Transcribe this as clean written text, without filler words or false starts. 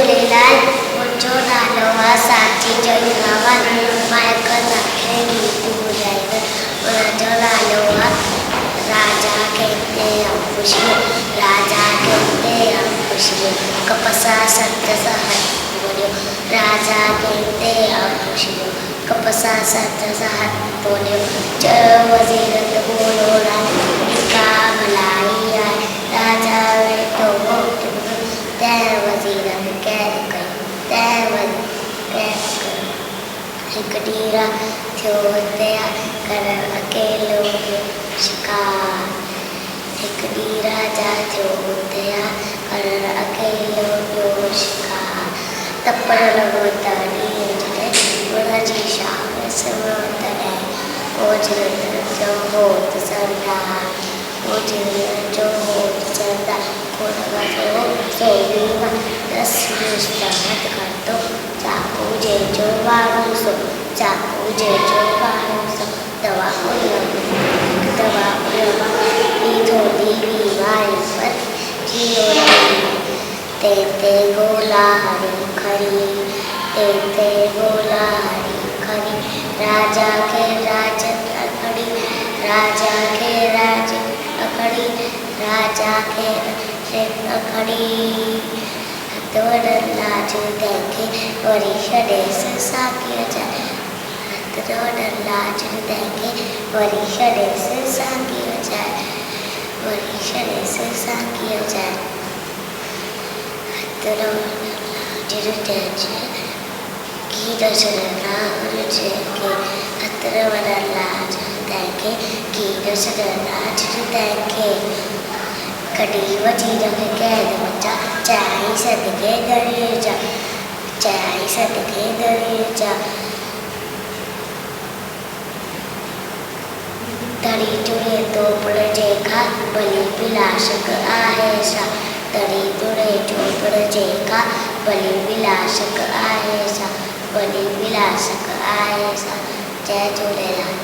झूलेलाल। मुंहिंजो नालो आहे साक्षी जयरावन। मां हिकु तव्हांखे गीत ॿुधाईंदमि। हुनजो नालो आहे राजा कहते हम खुशियों, राजा कहते हम खुशियों, कपसा सत सहत बोलियो। राजा कहते हम खुशियों, कपसा सत सहत बोलियो। चयो वज़ीरत बोलो राजा भलाई आए, राजा वेठो वोट तैं वज़ीरन कैद कयो, तैं कैद कयो। हिकु ॾींहुं थियो तया करण अकेलो शिकार। हिकु ॾींहुं राजा थियो तया करण अकेलो पियो शिकार। तपण लॻो त ॾींहुं जॾहिं हुनजी शाम सुम्हियो तॾहिं ओझड़नि जो होत सरदार, ओझड़नि जो होत सरदार कोन वठो सो वीमा 10 हथ करतो। चाकू जंहिंजो वारो सो, चाकू जंहिंजो वारो सो, दवा दवा थोड़ी बीमारी पर जियो ते गोला हरी खरी, ते गोला हरी खरी। राजा के राज अखड़ी, राजा के राज अखड़ी, राजा के अखड़ी। हथ वॾनि लाज तंहिंखे वरी छॾेसि साॻियो जाए, हथ वॾनि लाज तंहिंखे वरी छॾेसि साॻियो जाए, वरी छॾेसि साॻियो जाए। हथ वॾनि लाज तंहिंखे कीर छॾंदा हुजे के, हथ वॾनि लाज तंहिंखे कीर छॾंदा तंहिंखे। कॾहिं वज़ीर खे कैद मचा, चयाई सदके दरिए जा, चयाई सदके दरिए जा। धड़ी जुड़े तोपड़ जेका भली विलासक आहे सा, धड़ी जुड़े चोपड़ जेका भली विलासक आहे सा, भली विलासक आहे सा। जय झूलेलाल।